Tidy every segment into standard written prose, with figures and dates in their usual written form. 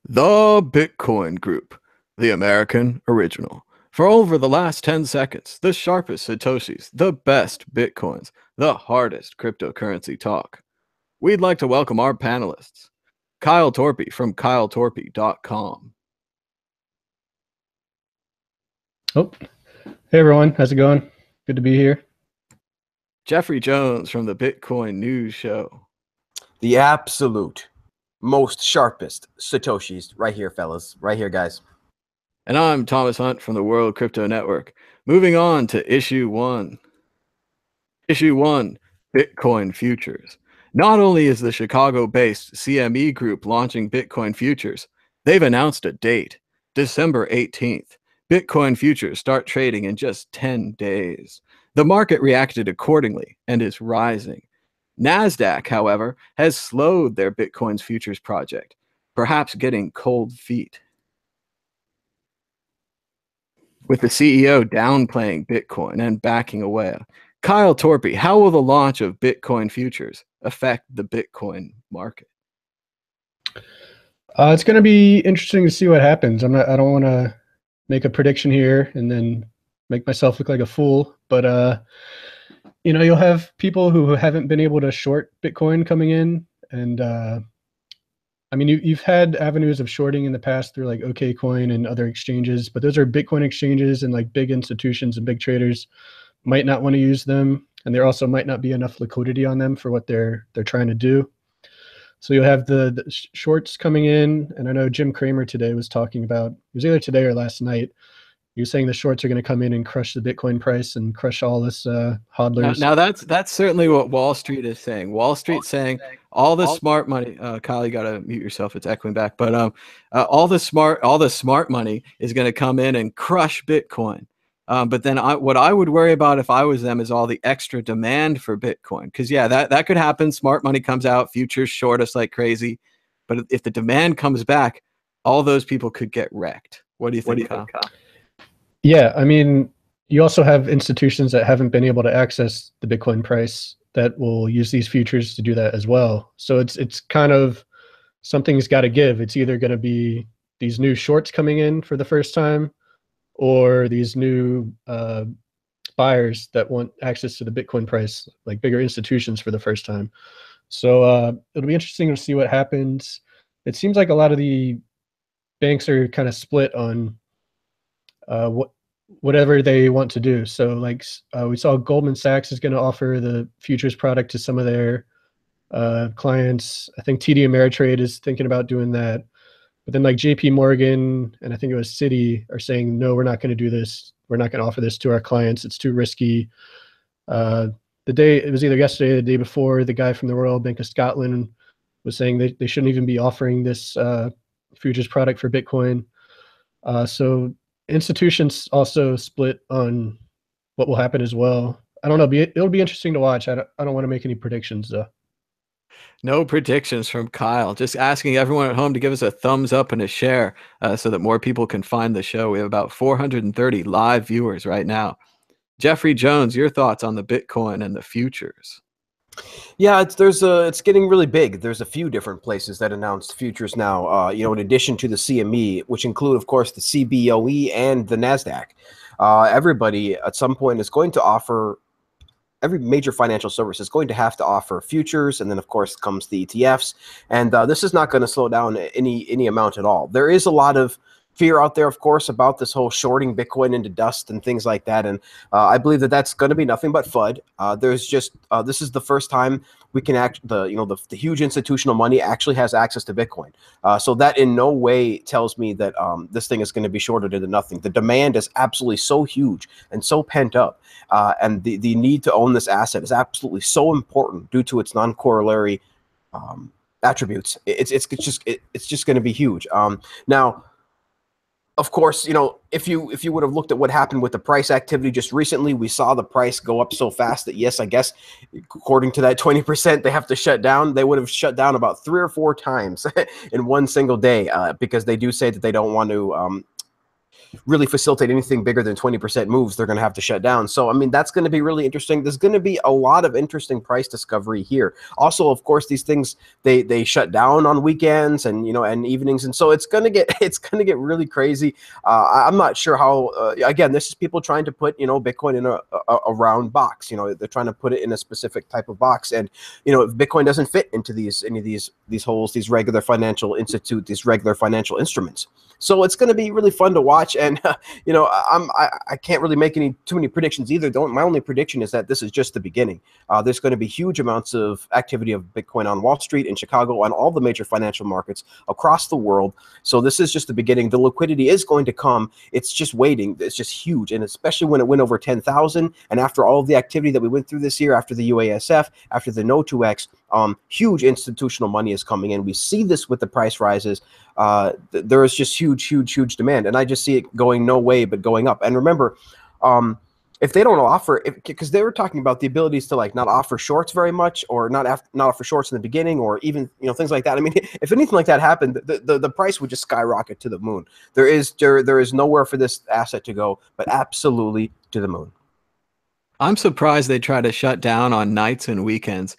The Bitcoin Group, the American original. For over the last 10 seconds, the sharpest Satoshis, the best Bitcoins, the hardest cryptocurrency talk. We'd like to welcome our panelists. Kyle Torpy from kyletorpy.com. Oh, hey everyone, how's it going? Good to be here. Jeffrey Jones from the Bitcoin News Show. The absolute most sharpest Satoshis right here, fellas. Right here, guys. And I'm Thomas Hunt from the World Crypto Network. Moving on to issue one. Issue one, Bitcoin futures. Not only is the Chicago-based CME Group launching Bitcoin futures, they've announced a date, December 18th. Bitcoin futures start trading in just 10 days. The market reacted accordingly and is rising. Nasdaq, however, has slowed their Bitcoin's futures project, perhaps getting cold feet. With the CEO downplaying Bitcoin and backing away, Kyle Torpy, how will the launch of Bitcoin futures affect the Bitcoin market? It's going to be interesting to see what happens. I don't want to make a prediction here and then make myself look like a fool, but you'll have people who haven't been able to short Bitcoin coming in, and you've had avenues of shorting in the past through like OKCoin and other exchanges, but those are Bitcoin exchanges, and like big institutions and big traders might not want to use them, and there also might not be enough liquidity on them for what they're trying to do. So you'll have the shorts coming in, and I know Jim Cramer today was talking about, it was either today or last night, he was saying the shorts are going to come in and crush the Bitcoin price and crush all this hodlers. Now that's certainly what Wall Street is saying. Wall Street's saying all the smart money. Kyle, you got to mute yourself. It's echoing back. But all the smart money is going to come in and crush Bitcoin. But then what I would worry about if I was them is all the extra demand for Bitcoin. Because yeah, that could happen. Smart money comes out, futures short us like crazy. But if the demand comes back, all those people could get wrecked. What do you think, Kyle? Yeah, I mean, you also have institutions that haven't been able to access the Bitcoin price that will use these futures to do that as well. So it's kind of, something's got to give. It's either going to be these new shorts coming in for the first time, or these new buyers that want access to the Bitcoin price, like bigger institutions for the first time. So it'll be interesting to see what happens. It seems like a lot of the banks are kind of split on whatever they want to do. So like we saw Goldman Sachs is going to offer the futures product to some of their clients. I think TD Ameritrade is thinking about doing that. But then like JP Morgan and I think it was Citi are saying, no, we're not going to do this. We're not going to offer this to our clients. It's too risky. It was either yesterday or the day before, the guy from the Royal Bank of Scotland was saying they shouldn't even be offering this futures product for Bitcoin. So institutions also split on what will happen as well. I don't know. It'll be interesting to watch. I don't want to make any predictions though. No predictions from Kyle. Just asking everyone at home to give us a thumbs up and a share so that more people can find the show. We have about 430 live viewers right now. Jeffrey Jones, your thoughts on the Bitcoin and the futures? Yeah, it's getting really big. There's a few different places that announced futures now. In addition to the CME, which include, of course, the CBOE and the Nasdaq. Everybody at some point is going to offer. Every major financial service is going to have to offer futures, and then of course comes the ETFs, and this is not going to slow down any amount at all. There is a lot of fear out there, of course, about this whole shorting Bitcoin into dust and things like that, and I believe that that's going to be nothing but FUD. This is the first time we can the huge institutional money actually has access to Bitcoin. So that in no way tells me that this thing is going to be shorted into nothing. The demand is absolutely so huge and so pent up, and the need to own this asset is absolutely so important due to its non-corollary attributes. It's just going to be huge. Now, of course, if you would have looked at what happened with the price activity just recently, we saw the price go up so fast that, yes, I guess, according to that 20% they have to shut down, they would have shut down about 3 or 4 times in one single day, because they do say that they don't want to really facilitate anything bigger than 20% moves, they're going to have to shut down. So, I mean, that's going to be really interesting. There's going to be a lot of interesting price discovery here. Also, of course, these things, they shut down on weekends and, you know, and evenings. And so it's going to get really crazy. I'm not sure how, again, this is people trying to put, you know, Bitcoin in a round box. You know, they're trying to put it in a specific type of box. And, you know, if Bitcoin doesn't fit into any of these holes, these regular financial institute, these regular financial instruments. So it's going to be really fun to watch. And, you know, I can't really make too many predictions either. My only prediction is that this is just the beginning. There's going to be huge amounts of activity of Bitcoin on Wall Street, in Chicago, on all the major financial markets across the world. So this is just the beginning. The liquidity is going to come. It's just waiting. It's just huge. And especially when it went over 10,000, and after all of the activity that we went through this year, after the UASF, after the No2X, huge institutional money is coming in. We see this with the price rises. There is just huge demand, and I just see it going no way but going up. And remember, if they don't offer, because they were talking about the abilities to like not offer shorts very much, or not offer shorts in the beginning, or even, you know, things like that. I mean, if anything like that happened, the price would just skyrocket to the moon. There is nowhere for this asset to go but absolutely to the moon. I'm surprised they try to shut down on nights and weekends.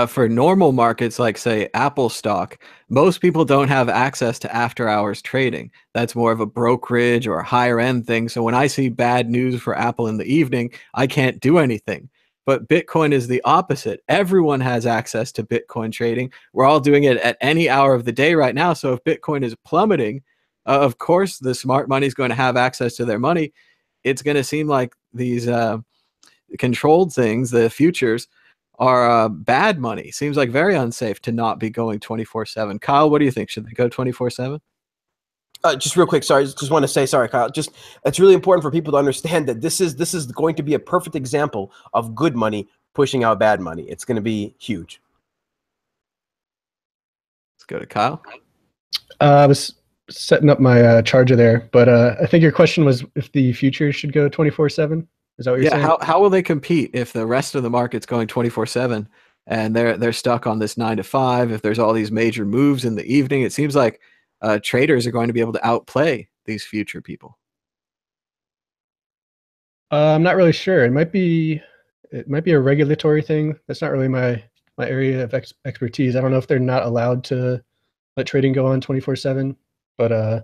For normal markets like, say, Apple stock, most people don't have access to after-hours trading. That's more of a brokerage or higher-end thing. So when I see bad news for Apple in the evening, I can't do anything. But Bitcoin is the opposite. Everyone has access to Bitcoin trading. We're all doing it at any hour of the day right now. So if Bitcoin is plummeting, of course, the smart money is going to have access to their money. It's going to seem like these controlled things, the futures, are bad money. Seems like very unsafe to not be going 24/7. Kyle, what do you think? Should they go 24/7? Just real quick, sorry, just want to say, sorry, Kyle. Just, it's really important for people to understand that this is going to be a perfect example of good money pushing out bad money. It's going to be huge. Let's go to Kyle. I was setting up my charger there, but I think your question was if the futures should go 24/7. Is that what you're saying? Yeah, how will they compete if the rest of the market's going 24/7 and they're stuck on this 9 to 5? If there's all these major moves in the evening, it seems like traders are going to be able to outplay these future people. I'm not really sure. It might be a regulatory thing. That's not really my area of expertise. I don't know if they're not allowed to let trading go on 24/7. But I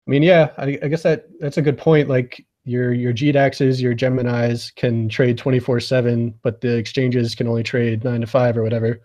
mean, yeah, I guess that's a good point. Like your GDAXs, your Geminis can trade 24/7, but the exchanges can only trade 9 to 5 or whatever.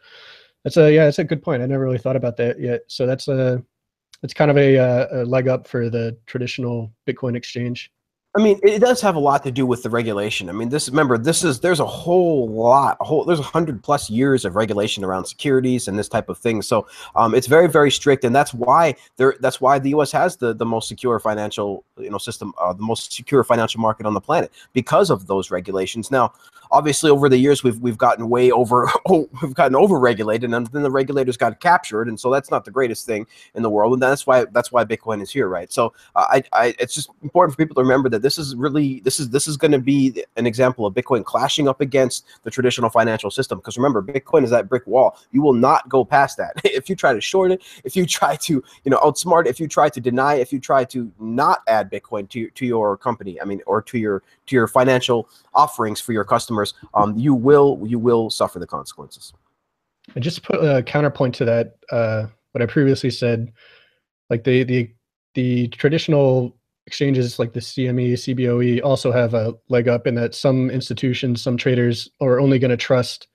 That's a good point. I never really thought about that yet. So that's kind of a leg up for the traditional Bitcoin exchange. I mean, it does have a lot to do with the regulation. I mean, there's a whole lot, there's 100+ years of regulation around securities and this type of thing. So it's very, very strict, and that's why the U.S. has the most secure financial system, the most secure financial market on the planet, because of those regulations. Now, obviously, over the years, we've gotten we've gotten over regulated, and then the regulators got captured, and so that's not the greatest thing in the world, and that's why Bitcoin is here, right? So it's just important for people to remember that this is going to be an example of Bitcoin clashing up against the traditional financial system. Because remember, Bitcoin is that brick wall. You will not go past that. If you try to short it, if you try to outsmart it, if you try to deny it, if you try to not add Bitcoin to your company, I mean, or to your financial offerings for your customers, you will suffer the consequences. And just to put a counterpoint to that, what I previously said, like the traditional exchanges like the CME, CBOE also have a leg up in that some institutions, some traders are only going to trust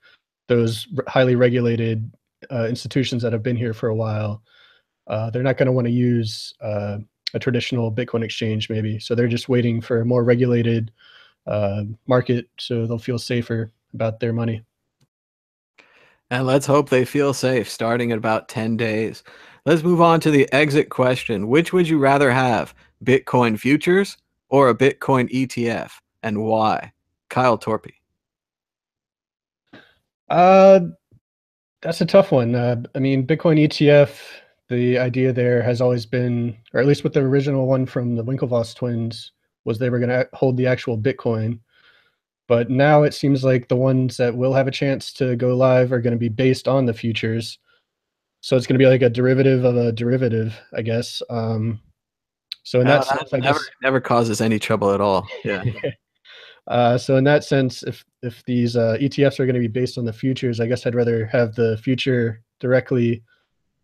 those highly regulated institutions that have been here for a while. They're not going to want to use a traditional Bitcoin exchange maybe. So they're just waiting for a more regulated market so they'll feel safer about their money. And let's hope they feel safe starting in about 10 days. Let's move on to the exit question. Which would you rather have, Bitcoin futures or a Bitcoin ETF, and why? Kyle Torpy. That's a tough one. I mean, Bitcoin ETF, the idea there has always been, or at least with the original one from the Winklevoss twins, was they were going to hold the actual Bitcoin. But now it seems like the ones that will have a chance to go live are going to be based on the futures. So it's going to be like a derivative of a derivative, I guess. So in that sense, I never guess never causes any trouble at all. Yeah. so in that sense, if these ETFs are going to be based on the futures, I guess I'd rather have the future directly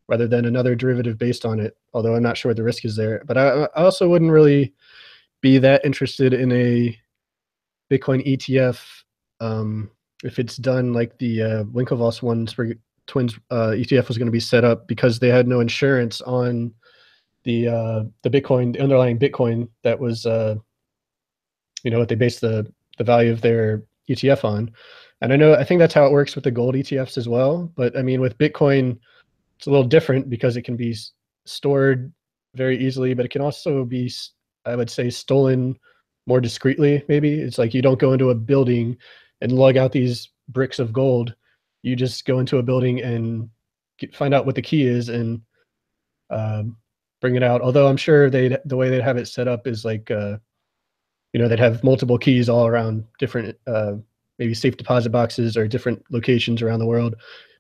rather than another derivative based on it. Although I'm not sure what the risk is there. But I also wouldn't really be that interested in a Bitcoin ETF if it's done like the Winklevoss Twins ETF was going to be set up, because they had no insurance on the Bitcoin, the underlying Bitcoin that was what they based the value of their ETF on. And I think that's how it works with the gold ETFs as well. But I mean, with Bitcoin, it's a little different because it can be stored very easily, but it can also be, I would say, stolen more discreetly. Maybe it's like you don't go into a building and lug out these bricks of gold. You just go into a building and find out what the key is and bring it out. Although I'm sure the way they'd have it set up is like they'd have multiple keys all around different maybe safe deposit boxes or different locations around the world.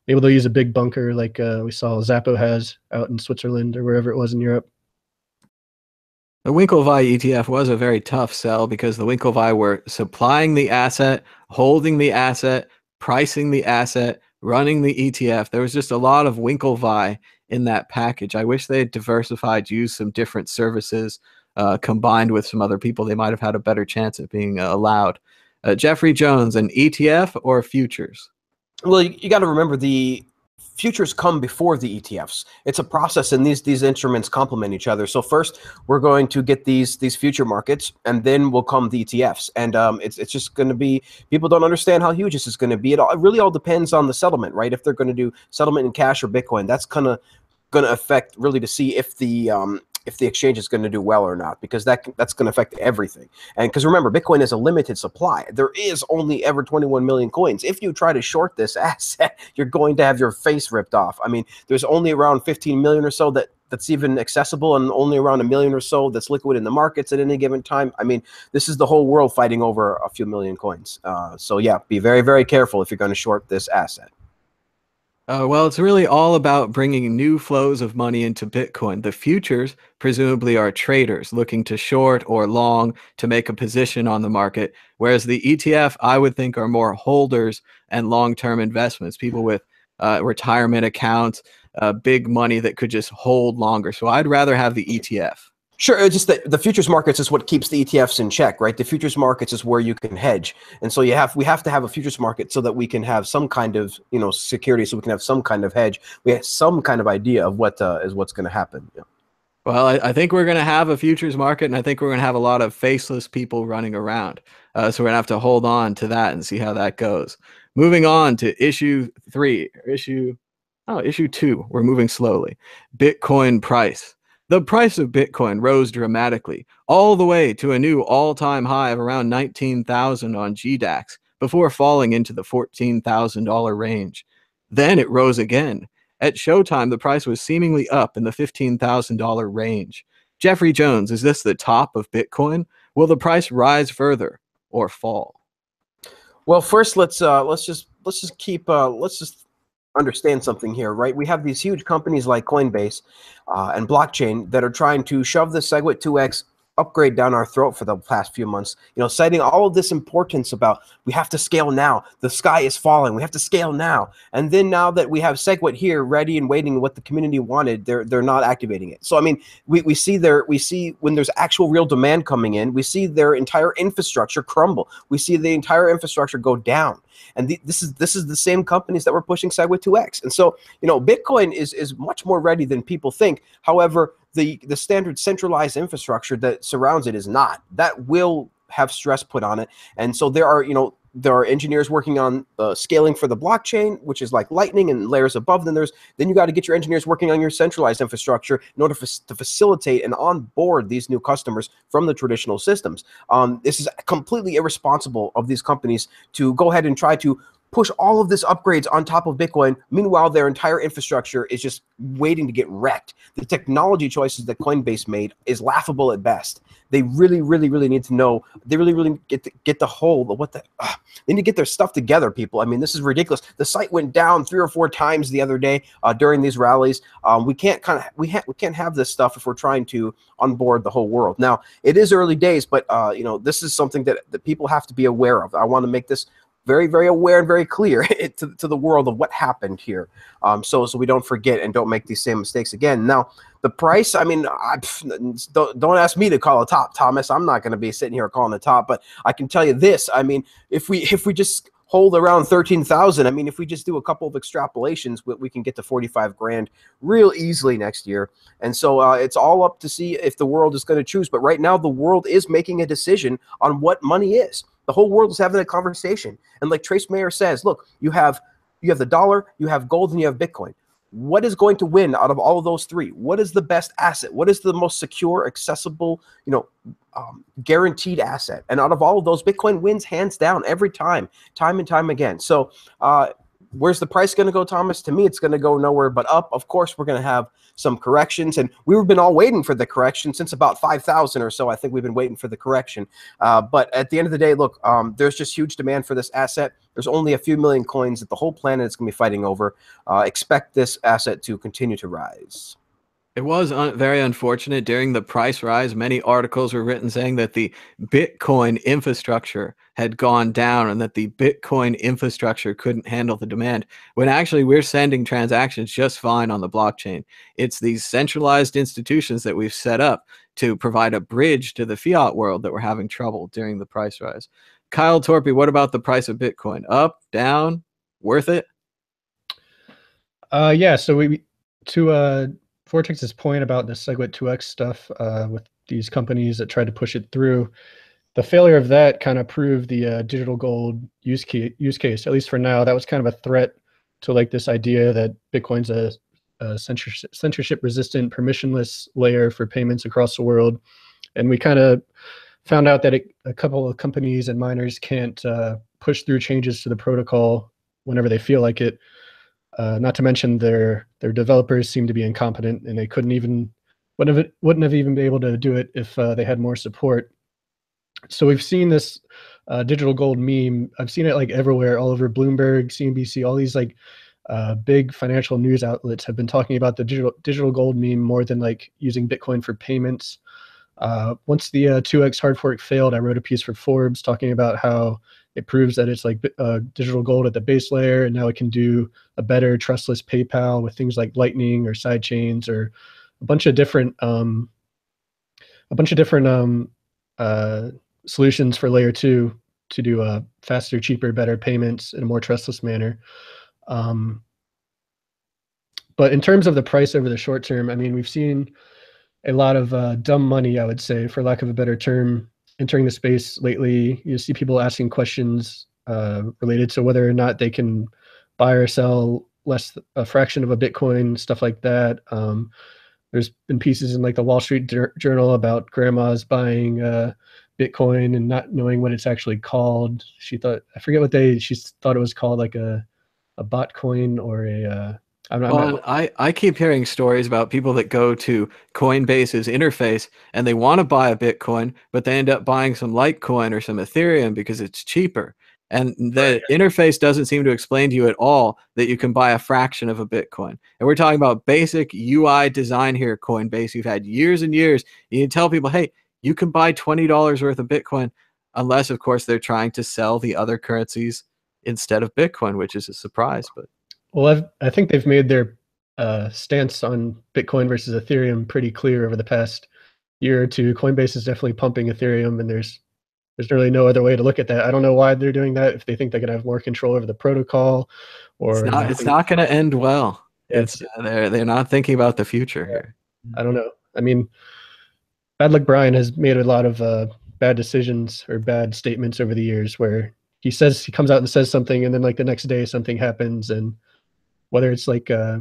Maybe they'll use a big bunker like we saw Zappo has out in Switzerland or wherever it was in Europe. The Winklevi ETF was a very tough sell because the Winklevi were supplying the asset, holding the asset, pricing the asset, running the ETF. There was just a lot of Winklevi in that package. I wish they had diversified, used some different services, combined with some other people. They might have had a better chance at being allowed. Jeffrey Jones, an ETF or futures? Well, you got to remember the futures come before the ETFs. It's a process, and these instruments complement each other. So first, we're going to get these future markets, and then will come the ETFs. And it's just going to be, people don't understand how huge this is going to be. It really all depends on the settlement, right? If they're going to do settlement in cash or Bitcoin, that's kind of going to affect really to see if the exchange is going to do well or not, because that's going to affect everything. And because remember, Bitcoin is a limited supply. There is only ever 21 million coins. If you try to short this asset, you're going to have your face ripped off. I mean, there's only around 15 million or so that's even accessible, and only around 1 million or so that's liquid in the markets at any given time. I mean, this is the whole world fighting over a few million coins. So yeah, be very, very careful if you're going to short this asset. Well, it's really all about bringing new flows of money into Bitcoin. The futures presumably are traders looking to short or long to make a position on the market, whereas the ETF, I would think, are more holders and long-term investments, people with retirement accounts, big money that could just hold longer. So I'd rather have the ETF. Sure, it's just that the futures markets is what keeps the ETFs in check, right? The futures markets is where you can hedge, and so we have to have a futures market so that we can have some kind of security, so we can have some kind of hedge. We have some kind of idea of what's going to happen. Yeah. Well, I think we're going to have a futures market, and I think we're going to have a lot of faceless people running around. So we're going to have to hold on to that and see how that goes. Moving on to issue 2. We're moving slowly. Bitcoin price. The price of Bitcoin rose dramatically, all the way to a new all-time high of around 19,000 on GDAX, before falling into the $14,000 range. Then it rose again. At showtime, the price was seemingly up in the $15,000 range. Jeffrey Jones, is this the top of Bitcoin? Will the price rise further or fall? Well, first let's just understand something here, right? We have these huge companies like Coinbase and blockchain that are trying to shove the SegWit 2x upgrade down our throat for the past few months, citing all of this importance about we have to scale now. The sky is falling. We have to scale now. And then now that we have SegWit here ready and waiting, what the community wanted, they're not activating it. So I mean, we see when there's actual real demand coming in, we see their entire infrastructure crumble. We see the entire infrastructure go down. And this is the same companies that were pushing SegWit 2x. And so, Bitcoin is much more ready than people think. However, the standard centralized infrastructure that surrounds it is not. That will have stress put on it. And so there are engineers working on scaling for the blockchain, which is like Lightning and layers above. Then you got to get your engineers working on your centralized infrastructure in order to facilitate and onboard these new customers from the traditional systems. This is completely irresponsible of these companies to go ahead and try to push all of this upgrades on top of Bitcoin. Meanwhile, their entire infrastructure is just waiting to get wrecked. The technology choices that Coinbase made is laughable at best. They really, really, really need to know. They really, really get the hold of what the. They need to get their stuff together, people. I mean, this is ridiculous. The site went down 3 or 4 times the other day during these rallies. We can't have this stuff if we're trying to onboard the whole world. Now, it is early days, but you know, this is something that people have to be aware of. I want to make this very, very aware and very clear to the world of what happened here, so we don't forget and don't make these same mistakes again. Now, the price, I mean, don't ask me to call a top, Thomas. I'm not going to be sitting here calling a top, but I can tell you this. I mean, if we just hold around 13,000, I mean, if we just do a couple of extrapolations, we can get to 45 grand real easily next year. And so it's all up to see if the world is going to choose. But right now, the world is making a decision on what money is. The whole world is having a conversation. And like Trace Mayer says, look, you have the dollar, you have gold, and you have Bitcoin. What is going to win out of all of those three? What is the best asset? What is the most secure, accessible, you know, guaranteed asset? And out of all of those, Bitcoin wins hands down every time and time again. So where's the price going to go, Thomas? To me, it's going to go nowhere but up. Of course, we're going to have some corrections, and we've been all waiting for the correction since about 5,000 or so. I think we've been waiting for the correction. But at the end of the day, look, there's just huge demand for this asset. There's only a few million coins that the whole planet is going to be fighting over. Expect this asset to continue to rise. It was very unfortunate. During the price rise, many articles were written saying that the Bitcoin infrastructure had gone down and that the Bitcoin infrastructure couldn't handle the demand, when actually we're sending transactions just fine on the blockchain. It's these centralized institutions that we've set up to provide a bridge to the fiat world that we're having trouble during the price rise. Kyle Torpy, what about the price of Bitcoin? Up, down, worth it? Yeah, so to Vortex's point about the SegWit 2x stuff with these companies that tried to push it through, the failure of that kind of proved the digital gold use case, at least for now. That was kind of a threat to like this idea that Bitcoin's a censorship-resistant, permissionless layer for payments across the world. And we kind of found out that a couple of companies and miners can't push through changes to the protocol whenever they feel like it. Not to mention their developers seem to be incompetent, and they wouldn't have even been able to do it if they had more support. So we've seen this digital gold meme. I've seen it like everywhere, all over Bloomberg, CNBC, all these like big financial news outlets have been talking about the digital gold meme more than like using Bitcoin for payments. Once the 2x hard fork failed, I wrote a piece for Forbes talking about how it proves that it's like digital gold at the base layer, and now it can do a better trustless PayPal with things like Lightning or side chains or a bunch of different solutions for layer 2 to do faster, cheaper, better payments in a more trustless manner. But in terms of the price over the short term, I mean, we've seen a lot of dumb money, I would say, for lack of a better term, entering the space lately. You see people asking questions related to whether or not they can buy or sell a fraction of a Bitcoin, stuff like that. There's been pieces in like the Wall Street Journal about grandmas buying Bitcoin and not knowing what it's actually called. She thought it was called like a bot coin or a I keep hearing stories about people that go to Coinbase's interface and they want to buy a Bitcoin, but they end up buying some Litecoin or some Ethereum because it's cheaper. And the interface doesn't seem to explain to you at all that you can buy a fraction of a Bitcoin. And we're talking about basic UI design here, Coinbase. You've had years and years. You can tell people, hey, you can buy $20 worth of Bitcoin, unless, of course, they're trying to sell the other currencies instead of Bitcoin, which is a surprise. But well, I think they've made their stance on Bitcoin versus Ethereum pretty clear over the past year or two. Coinbase is definitely pumping Ethereum, and there's really no other way to look at that. I don't know why they're doing that, if they think they can have more control over the protocol, or it's not going to end well. They're not thinking about the future here. I don't know. I mean, Bad Luck Brian has made a lot of bad decisions or bad statements over the years where he comes out and says something, and then like the next day something happens, and whether it's like I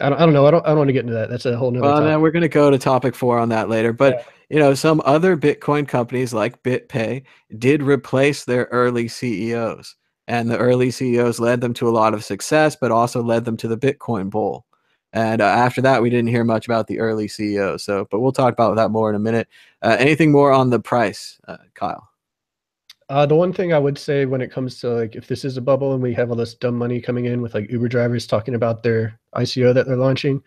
don't know. I don't want to get into that. That's a whole nother topic. We're going to go to topic 4 on that later. But you know, some other Bitcoin companies like BitPay did replace their early CEOs. and the early CEOs led them to a lot of success, but also led them to the Bitcoin bull. And after that, we didn't hear much about the early CEOs. So, but we'll talk about that more in a minute. Anything more on the price, Kyle? The one thing I would say when it comes to like if this is a bubble and we have all this dumb money coming in with like Uber drivers talking about their ICO that they're launching,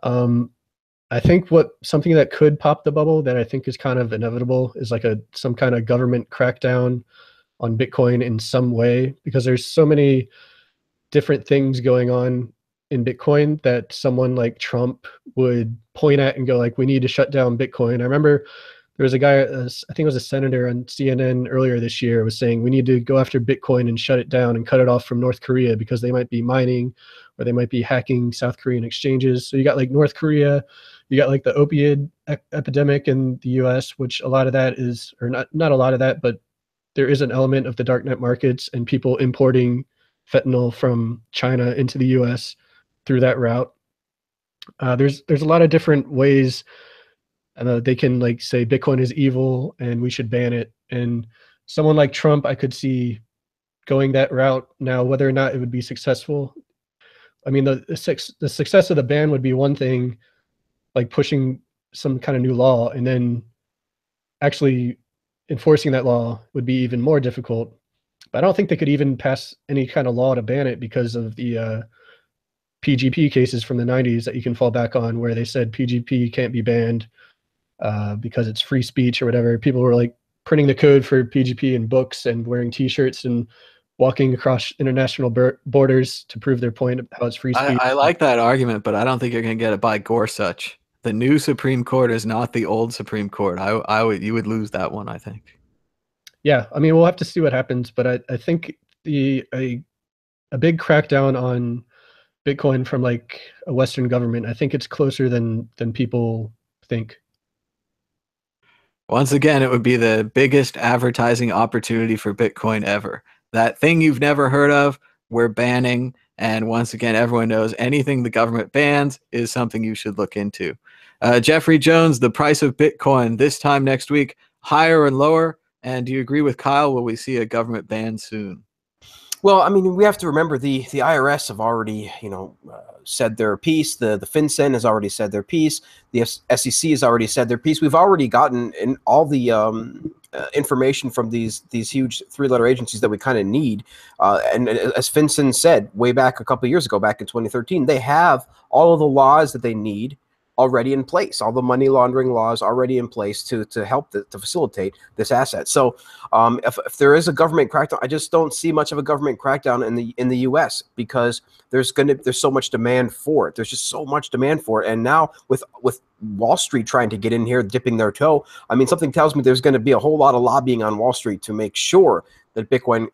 I think something that could pop the bubble that I think is kind of inevitable is like some kind of government crackdown on Bitcoin in some way, because there's so many different things going on in Bitcoin that someone like Trump would point at and go like, we need to shut down Bitcoin. I remember there was a guy, I think it was a senator on CNN earlier this year, was saying we need to go after Bitcoin and shut it down and cut it off from North Korea because they might be mining or they might be hacking South Korean exchanges. So you got like North Korea, you got like the opioid epidemic in the US, which a lot of that is, or not a lot of that, but there is an element of the darknet markets and people importing fentanyl from China into the US through that route. There's a lot of different ways they can like say Bitcoin is evil and we should ban it. And someone like Trump, I could see going that route. Now, whether or not it would be successful, I mean, the success of the ban would be one thing, like pushing some kind of new law, and then actually enforcing that law would be even more difficult. But I don't think they could even pass any kind of law to ban it because of the PGP cases from the 90s that you can fall back on, where they said PGP can't be banned because it's free speech or whatever. People were like printing the code for PGP in books and wearing T-shirts and walking across international borders to prove their point of how it's free speech. I like that argument, but I don't think you're going to get it by Gorsuch. The new Supreme Court is not the old Supreme Court. You would lose that one, I think. Yeah, I mean, we'll have to see what happens, but I think a big crackdown on Bitcoin from like a Western government, I think it's closer than people think. Once again, it would be the biggest advertising opportunity for Bitcoin ever. That thing you've never heard of, we're banning. And once again, everyone knows anything the government bans is something you should look into. Jeffrey Jones, the price of Bitcoin this time next week, higher and lower? And do you agree with Kyle? Will we see a government ban soon? Well, I mean, we have to remember the IRS have already, said their piece. The FinCEN has already said their piece. The SEC has already said their piece. We've already gotten in all the information from these huge three-letter agencies that we kind of need. And as FinCEN said way back a couple of years ago, back in 2013, they have all of the laws that they need already in place, all the money laundering laws already in place to help to facilitate this asset. So if there is a government crackdown, I just don't see much of a government crackdown in the US, because there's so much demand for it. There's just so much demand for it. And now with Wall Street trying to get in here, dipping their toe, I mean, something tells me there's going to be a whole lot of lobbying on Wall Street to make sure that Bitcoin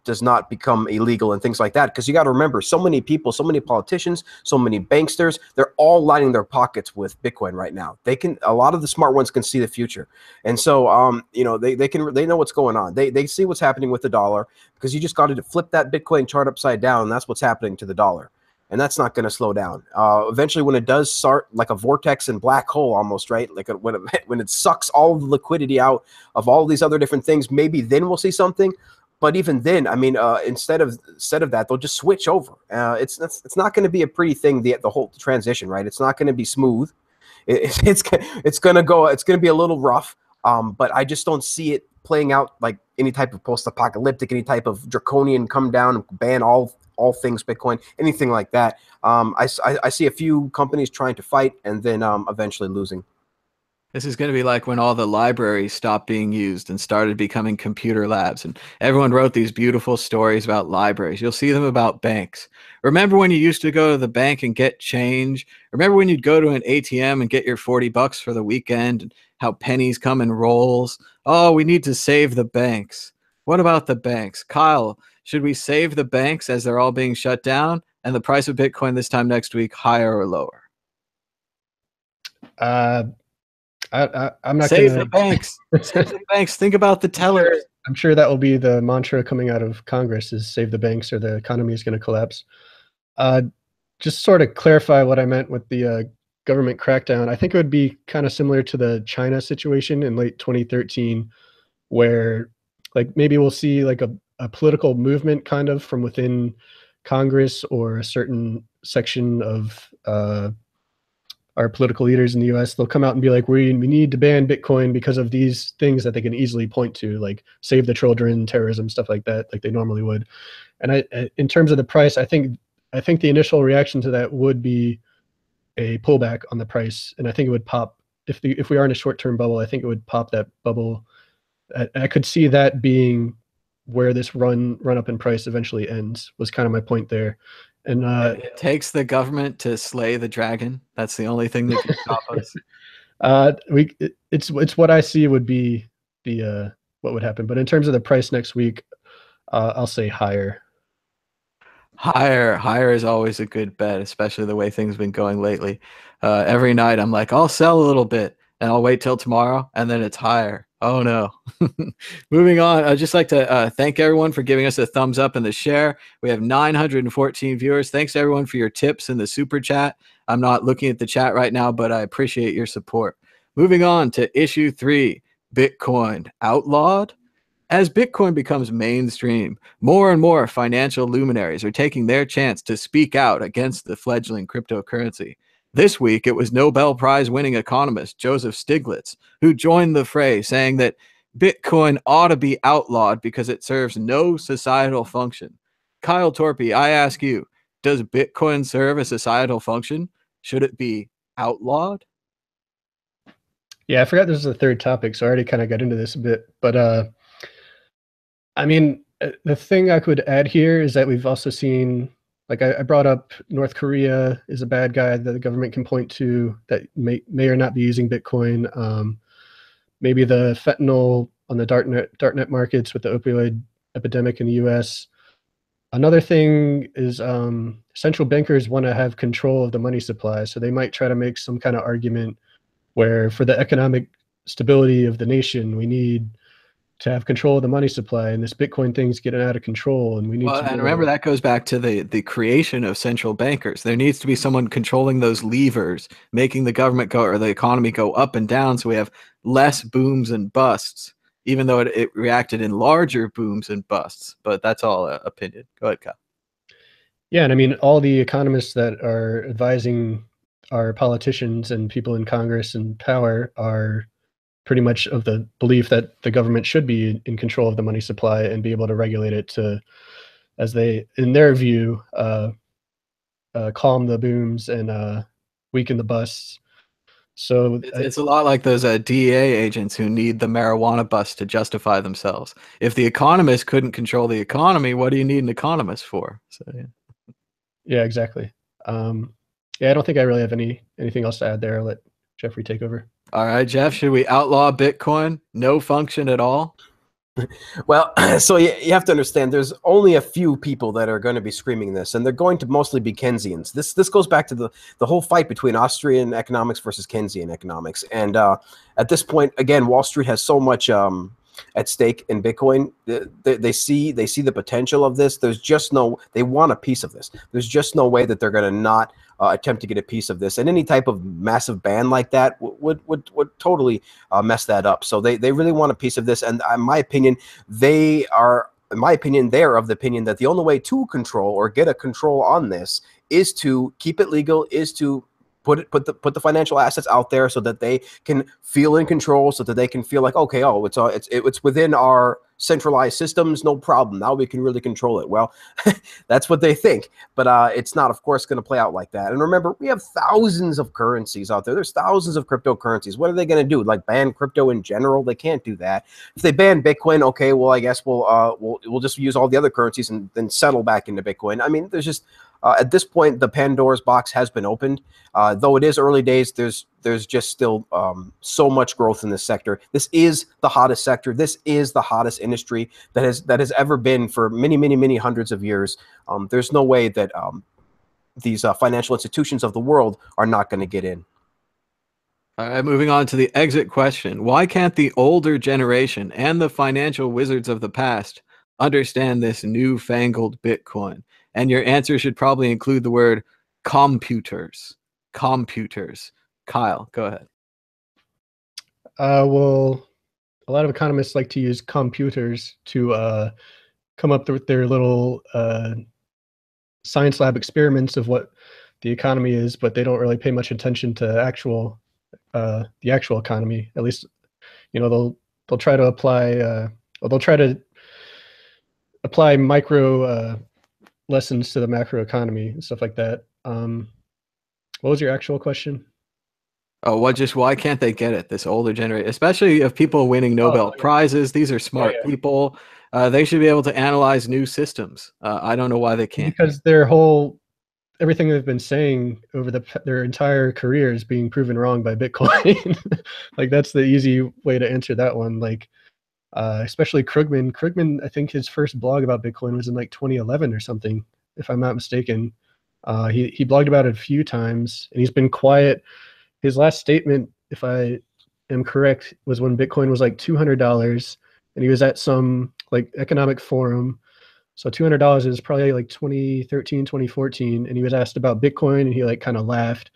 does not become illegal and things like that. Because you got to remember, so many people, so many politicians, so many banksters, they're all lining their pockets with Bitcoin right now. A lot of the smart ones can see the future. And so, they know what's going on. They see what's happening with the dollar, because you just got to flip that Bitcoin chart upside down. And that's what's happening to the dollar. And that's not going to slow down. Eventually, when it does start like a vortex and black hole almost, right? Like when it sucks all the liquidity out of all these other different things, maybe then we'll see something. But even then, I mean, instead of that, they'll just switch over. It's not going to be a pretty thing, the whole transition, right? It's not going to be smooth. It's going to be a little rough. But I just don't see it playing out like any type of post-apocalyptic, any type of draconian come down and ban all things Bitcoin, anything like that. I see a few companies trying to fight and then eventually losing. This is going to be like when all the libraries stopped being used and started becoming computer labs, and everyone wrote these beautiful stories about libraries. You'll see them about banks. Remember when you used to go to the bank and get change? Remember when you'd go to an ATM and get your $40 for the weekend, and how pennies come in rolls? Oh, we need to save the banks. What about the banks? Kyle, should we save the banks as they're all being shut down? And the price of Bitcoin this time next week, higher or lower? I'm not Save gonna the banks. Save the banks. Think about the tellers. I'm sure that will be the mantra coming out of Congress, is save the banks or the economy is going to collapse. Just sort of clarify what I meant with the government crackdown. I think it would be kind of similar to the China situation in late 2013, where like maybe we'll see like a a political movement kind of from within Congress or a certain section of our political leaders in the US, they'll come out and be like, we need to ban Bitcoin because of these things that they can easily point to, like save the children, terrorism, stuff like that, like they normally would. And in terms of the price, I think the initial reaction to that would be a pullback on the price. And I think it would pop if we are in a short-term bubble. I think it would pop that bubble. I could see that being where this run up in price eventually ends, was kind of my point there. And it takes the government to slay the dragon. That's the only thing that can stop us. It's what I see would be the what would happen. But in terms of the price next week, I'll say higher. Higher is always a good bet, especially the way things have been going lately. Every night I'm like, I'll sell a little bit and I'll wait till tomorrow, and then it's higher. Oh no. Moving on, I'd just like to thank everyone for giving us a thumbs up and the share. We have 914 viewers. Thanks to everyone for your tips in the super chat. I'm not looking at the chat right now, but I appreciate your support. Moving on to issue 3, Bitcoin outlawed. As Bitcoin becomes mainstream, more and more financial luminaries are taking their chance to speak out against the fledgling cryptocurrency. This week, it was Nobel Prize-winning economist Joseph Stiglitz who joined the fray, saying that Bitcoin ought to be outlawed because it serves no societal function. Kyle Torpy, I ask you, does Bitcoin serve a societal function? Should it be outlawed? Yeah, I forgot this was the third topic, so I already kind of got into this a bit. But I mean, the thing I could add here is that we've also seen, like I brought up, North Korea is a bad guy that the government can point to that may or not be using Bitcoin. Maybe the fentanyl on the darknet markets with the opioid epidemic in the US. Another thing is central bankers want to have control of the money supply. So they might try to make some kind of argument where for the economic stability of the nation, we need to have control of the money supply, and this Bitcoin thing's getting out of control, and we need to. And remember, that goes back to the creation of central bankers. There needs to be someone controlling those levers, making the government go, or the economy go up and down, so we have less booms and busts, even though it reacted in larger booms and busts. But that's all opinion. Go ahead, Kyle. Yeah, and I mean, all the economists that are advising our politicians and people in Congress and power are pretty much of the belief that the government should be in control of the money supply and be able to regulate it to, as they, in their view, calm the booms and weaken the busts. So it's a lot like those DEA agents who need the marijuana bust to justify themselves. If the economists couldn't control the economy, what do you need an economist for? So yeah, exactly. Yeah, I don't think I really have anything else to add there. I'll let Jeffrey take over. All right, Jeff, should we outlaw Bitcoin? No function at all? Well, so you have to understand, there's only a few people that are going to be screaming this, and they're going to mostly be Keynesians. This goes back to the whole fight between Austrian economics versus Keynesian economics. And at this point, again, Wall Street has so much at stake in Bitcoin. They see the potential of this. There's just they want a piece of this. There's just no way that they're going to not attempt to get a piece of this, and any type of massive ban like that would totally mess that up. So they really want a piece of this, and in my opinion, they are of the opinion that the only way to control or get a control on this is to keep it legal, is to put the financial assets out there so that they can feel in control, so that they can feel like, okay, oh, it's within our centralized systems, no problem. Now we can really control it. Well, that's what they think, but it's not, of course, going to play out like that. And remember, we have thousands of currencies out there. There's thousands of cryptocurrencies. What are they going to do? Like ban crypto in general? They can't do that. If they ban Bitcoin, okay, well, I guess we'll just use all the other currencies and then settle back into Bitcoin. I mean, there's just at this point, the Pandora's box has been opened. Though it is early days, there's just still so much growth in this sector. This is the hottest sector. This is the hottest industry that has ever been for many hundreds of years. There's no way that these financial institutions of the world are not going to get in. All right, moving on to the exit question. Why can't the older generation and the financial wizards of the past understand this newfangled Bitcoin? And your answer should probably include the word computers. Computers. Kyle, go ahead. Well, a lot of economists like to use computers to come up with their little science lab experiments of what the economy is, but they don't really pay much attention to the actual economy. At least, they'll try to apply they'll try to apply micro lessons to the macro economy and stuff like that. What was your actual question? Oh, why can't they get it? This older generation, especially of people winning Nobel prizes. These are smart people. They should be able to analyze new systems. I don't know why they can't. Because everything they've been saying over their entire career is being proven wrong by Bitcoin. Like, that's the easy way to answer that one. Like, especially Krugman. Krugman, I think his first blog about Bitcoin was in like 2011 or something, if I'm not mistaken. He blogged about it a few times, and he's been quiet. His last statement, if I am correct, was when Bitcoin was like $200, and he was at some like economic forum. So $200 is probably like 2013, 2014, and he was asked about Bitcoin, and he like kind of laughed,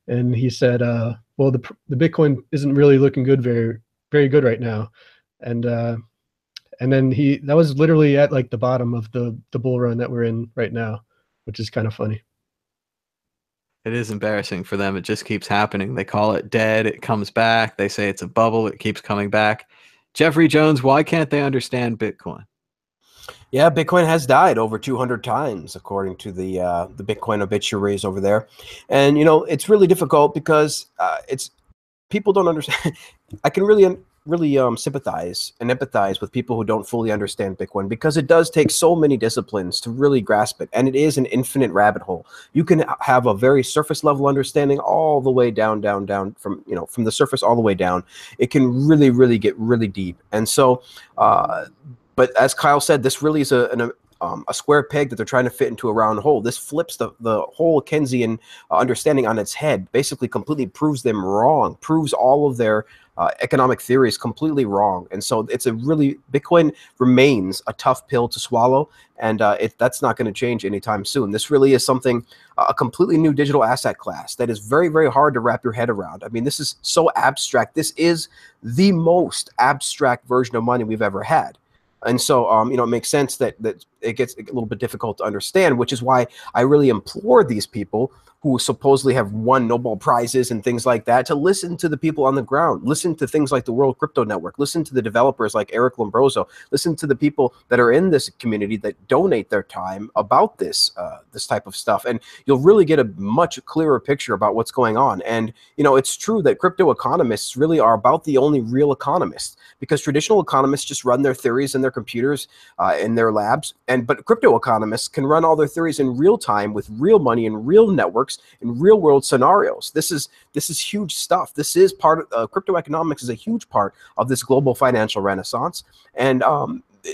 and he said, "Well, the Bitcoin isn't really looking good, very very good right now," and then that was literally at like the bottom of the bull run that we're in right now, which is kind of funny. It is embarrassing for them. It just keeps happening. They call it dead. It comes back. They say it's a bubble. It keeps coming back. Jeffrey Jones, why can't they understand Bitcoin? Yeah, Bitcoin has died over 200 times, according to the Bitcoin obituaries over there. And, it's really difficult because people don't understand. I can really sympathize and empathize with people who don't fully understand Bitcoin, because it does take so many disciplines to really grasp it, and it is an infinite rabbit hole. You can have a very surface level understanding all the way down from the surface all the way down. It can really, really get really deep. And so, but as Kyle said, this really is a square peg that they're trying to fit into a round hole. This flips the whole Keynesian understanding on its head, basically completely proves them wrong, proves all of their economic theories completely wrong. And so Bitcoin remains a tough pill to swallow, and that's not going to change anytime soon. This really is something, a completely new digital asset class that is very, very hard to wrap your head around. I mean, this is so abstract. This is the most abstract version of money we've ever had. And so, it makes sense that it gets a little bit difficult to understand, which is why I really implore these people who supposedly have won Nobel Prizes and things like that to listen to the people on the ground, listen to things like the World Crypto Network, listen to the developers like Eric Lombroso, listen to the people that are in this community that donate their time about this type of stuff. And you'll really get a much clearer picture about what's going on. And, it's true that crypto economists really are about the only real economists, because traditional economists just run their theories in their computers, in their labs. But crypto economists can run all their theories in real time with real money and real networks in real world scenarios. This is huge stuff. This is part of crypto economics is a huge part of this global financial renaissance. And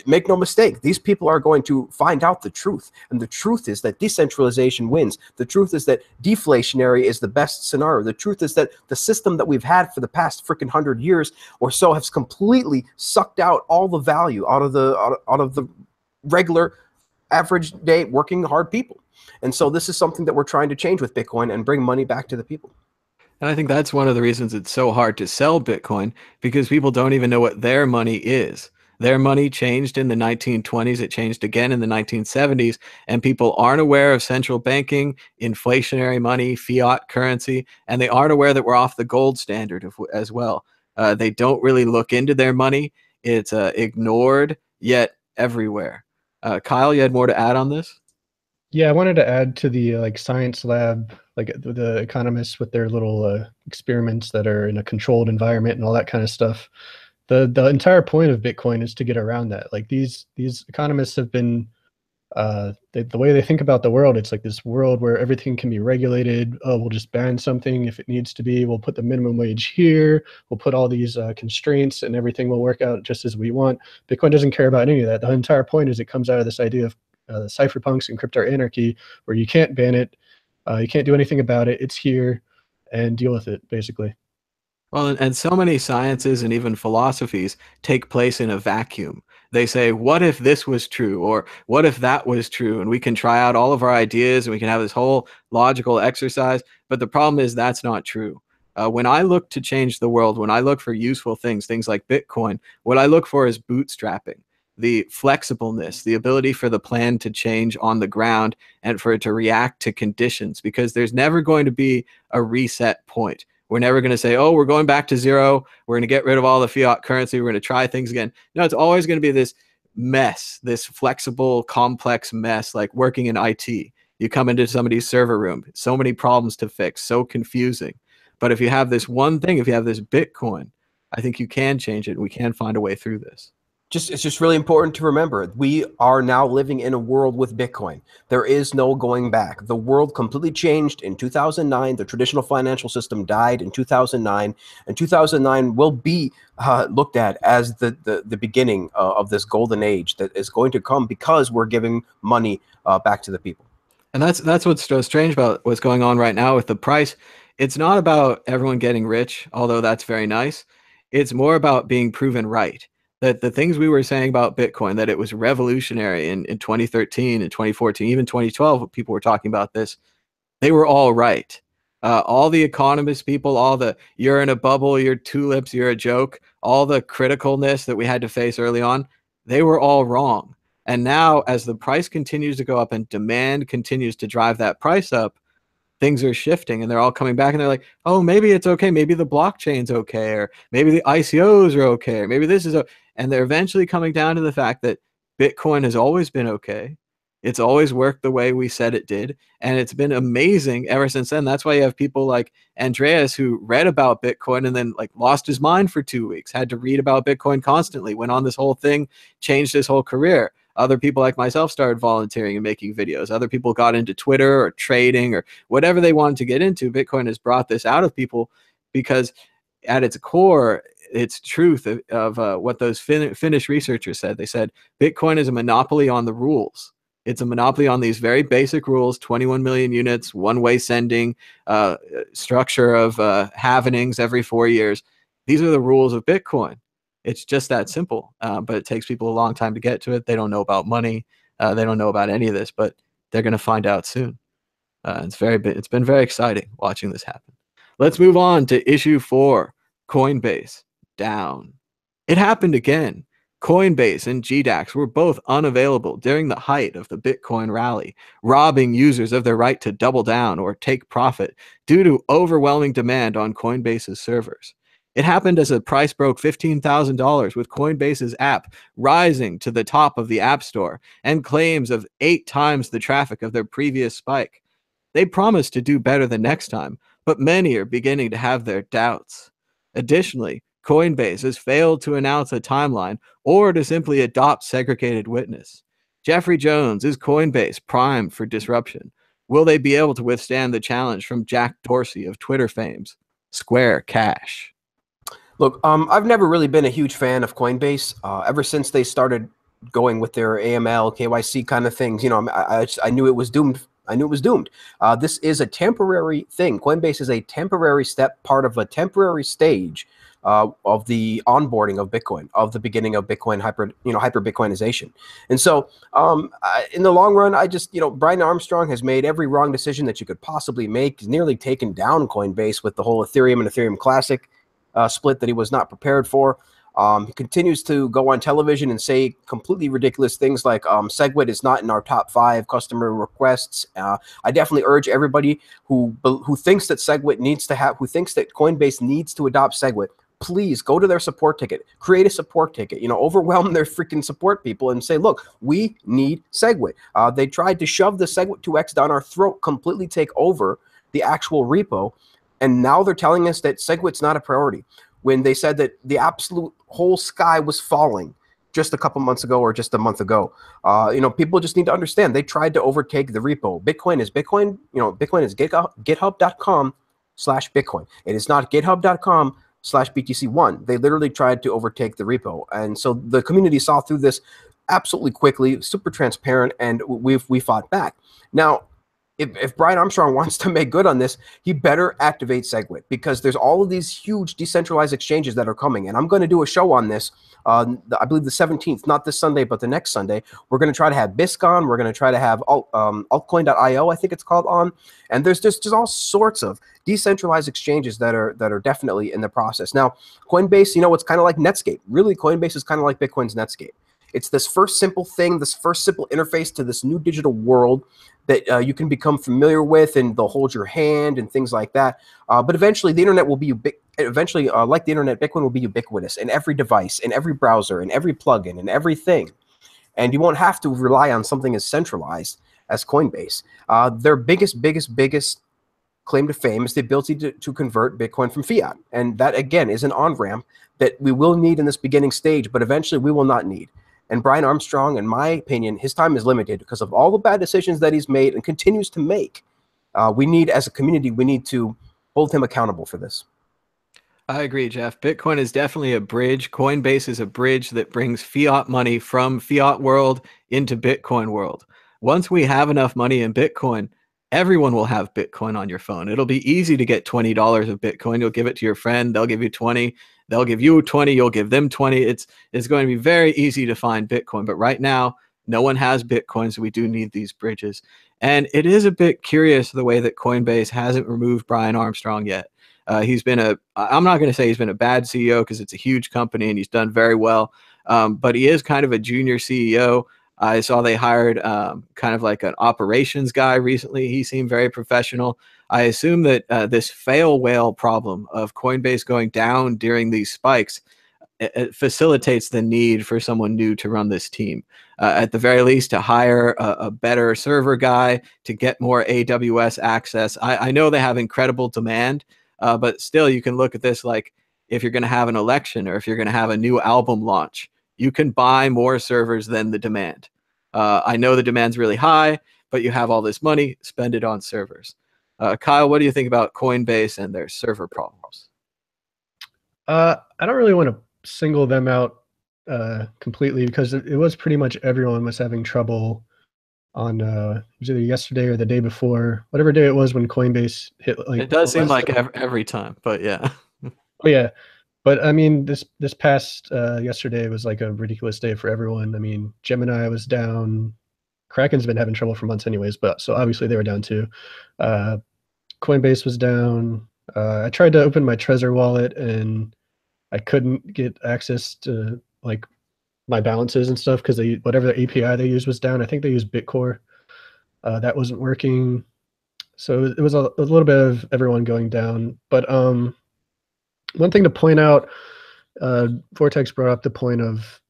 make no mistake, these people are going to find out the truth. And the truth is that decentralization wins. The truth is that deflationary is the best scenario. The truth is that the system that we've had for the past freaking 100 years or so has completely sucked out all the value out of the regular average day working hard people. And so this is something that we're trying to change with Bitcoin and bring money back to the people. And I think that's one of the reasons it's so hard to sell Bitcoin, because people don't even know what their money is. Their money changed in the 1920s. It changed again in the 1970s. And people aren't aware of central banking, inflationary money, fiat currency, and they aren't aware that we're off the gold standard as well. They don't really look into their money. It's ignored, yet everywhere. Kyle, you had more to add on this? Yeah, I wanted to add to the science lab, like the economists with their little experiments that are in a controlled environment and all that kind of stuff. The entire point of Bitcoin is to get around that. Like these economists have been the way they think about the world. It's like this world where everything can be regulated. Oh, we'll just ban something if it needs to be. We'll put the minimum wage here. We'll put all these constraints, and everything will work out just as we want. Bitcoin doesn't care about any of that. The entire point is it comes out of this idea of the cypherpunks and crypto anarchy, where you can't ban it, you can't do anything about it. It's here, and deal with it, basically. Well, and so many sciences and even philosophies take place in a vacuum. They say, what if this was true? Or what if that was true? And we can try out all of our ideas and we can have this whole logical exercise. But the problem is that's not true. When I look to change the world, when I look for useful things like Bitcoin, what I look for is bootstrapping. the flexibleness, the ability for the plan to change on the ground and for it to react to conditions, because there's never going to be a reset point. We're never going to say, oh, we're going back to zero. We're going to get rid of all the fiat currency. We're going to try things again. No, it's always going to be this mess, this flexible, complex mess, like working in IT. You come into somebody's server room, so many problems to fix, so confusing. But if you have this one thing, if you have this Bitcoin, I think you can change it. We can find a way through this. It's just really important to remember, we are now living in a world with Bitcoin. There is no going back. The world completely changed in 2009. The traditional financial system died in 2009, and 2009 will be looked at as the beginning of this golden age that is going to come because we're giving money back to the people. And that's what's so strange about what's going on right now with the price. It's not about everyone getting rich, although that's very nice. It's more about being proven right. That the things we were saying about Bitcoin, that it was revolutionary in 2013 and 2014, even 2012, when people were talking about this, they were all right. All the economist people, all the you're in a bubble, you're tulips, you're a joke, all the criticalness that we had to face early on, they were all wrong. And now as the price continues to go up and demand continues to drive that price up, things are shifting and they're all coming back and they're like, oh, maybe it's okay. Maybe the blockchain's okay, or maybe the ICOs are okay, or maybe this is okay. And they're eventually coming down to the fact that Bitcoin has always been okay. It's always worked the way we said it did. And it's been amazing ever since then. That's why you have people like Andreas who read about Bitcoin and then like lost his mind for 2 weeks, had to read about Bitcoin constantly, went on this whole thing, changed his whole career. Other people like myself started volunteering and making videos. Other people got into Twitter or trading or whatever they wanted to get into. Bitcoin has brought this out of people because at its core, its truth of what those Finnish researchers said. They said Bitcoin is a monopoly on the rules. It's a monopoly on these very basic rules: 21 million units, one-way sending, structure of halvenings every 4 years. These are the rules of Bitcoin. It's just that simple, but it takes people a long time to get to it. They don't know about money. They don't know about any of this, but they're going to find out soon. It's been very exciting watching this happen. Let's move on to issue 4, Coinbase down. It happened again. Coinbase and GDAX were both unavailable during the height of the Bitcoin rally, robbing users of their right to double down or take profit due to overwhelming demand on Coinbase's servers. It happened as the price broke $15,000, with Coinbase's app rising to the top of the App Store and claims of 8 times the traffic of their previous spike. They promised to do better the next time, but many are beginning to have their doubts. Additionally, Coinbase has failed to announce a timeline or to simply adopt segregated witness. Jeffrey Jones, is Coinbase primed for disruption? Will they be able to withstand the challenge from Jack Dorsey of Twitter fame's Square Cash? Look, I've never really been a huge fan of Coinbase. Ever since they started going with their AML, KYC kind of things, you know, I knew it was doomed. I knew it was doomed. This is a temporary thing. Coinbase is a temporary step, part of a temporary stage of the onboarding of Bitcoin, of the beginning of Bitcoin hyper Bitcoinization. And so in the long run, Brian Armstrong has made every wrong decision that you could possibly make. He's nearly taken down Coinbase with the whole Ethereum and Ethereum Classic split that he was not prepared for. He continues to go on television and say completely ridiculous things like SegWit is not in our top 5 customer requests. I definitely urge everybody who thinks that SegWit needs to have, who thinks that Coinbase needs to adopt SegWit, please go to their support ticket, create a support ticket, overwhelm their freaking support people and say, look, we need SegWit. They tried to shove the SegWit2x down our throat, completely take over the actual repo. And now they're telling us that SegWit's not a priority, when they said that the absolute whole sky was falling just a couple months ago or just a month ago. People just need to understand they tried to overtake the repo. Bitcoin is Bitcoin. Bitcoin is github.com/Bitcoin. It is not github.com/BTC1. They literally tried to overtake the repo. And so the community saw through this absolutely quickly, super transparent, and we fought back. Now, if Brian Armstrong wants to make good on this, he better activate SegWit, because there's all of these huge decentralized exchanges that are coming. And I'm going to do a show on this, I believe the 17th, not this Sunday, but the next Sunday. We're going to try to have BISC on. We're going to try to have altcoin.io, I think it's called, on. And there's just all sorts of decentralized exchanges that are definitely in the process. Now, Coinbase, it's kind of like Netscape. Really, Coinbase is kind of like Bitcoin's Netscape. It's this first simple thing, this first simple interface to this new digital world that you can become familiar with, and they'll hold your hand and things like that. But eventually, the internet will be like the internet, Bitcoin will be ubiquitous in every device, in every browser, in every plugin, in everything. And you won't have to rely on something as centralized as Coinbase. Their biggest claim to fame is the ability to convert Bitcoin from fiat. And that, again, is an on-ramp that we will need in this beginning stage, but eventually we will not need. And Brian Armstrong, in my opinion, his time is limited because of all the bad decisions that he's made and continues to make. We need, as a community, we need to hold him accountable for this. I agree, Jeff. Bitcoin is definitely a bridge. Coinbase is a bridge that brings fiat money from fiat world into Bitcoin world. Once we have enough money in Bitcoin, everyone will have Bitcoin on your phone. It'll be easy to get $20 of Bitcoin. You'll give it to your friend. They'll give you 20. They'll give you 20. You'll give them 20. It's going to be very easy to find Bitcoin. But right now, no one has Bitcoin, so we do need these bridges. And it is a bit curious the way that Coinbase hasn't removed Brian Armstrong yet. He's been I'm not going to say he's been a bad CEO because it's a huge company and he's done very well. But he is kind of a junior CEO. I saw they hired kind of like an operations guy recently. He seemed very professional. I assume that this fail whale problem of Coinbase going down during these spikes, it facilitates the need for someone new to run this team. At the very least, to hire a better server guy, to get more AWS access. I know they have incredible demand, but still you can look at this like if you're going to have an election or if you're going to have a new album launch, you can buy more servers than the demand. I know the demand's really high, but you have all this money, spend it on servers. Kyle, what do you think about Coinbase and their server problems? I don't really want to single them out completely because it was pretty much everyone was having trouble on it was either yesterday or the day before, whatever day it was when Coinbase hit. Like, it does seem like every time, but yeah. Oh yeah, but I mean this past yesterday was like a ridiculous day for everyone. I mean, Gemini was down. Kraken's been having trouble for months anyways, but so obviously they were down too. Coinbase was down. I tried to open my Trezor wallet and I couldn't get access to like my balances and stuff because whatever the API they used was down. I think they used Bitcore. That wasn't working. So it was a little bit of everyone going down. But one thing to point out, Vortex brought up the point of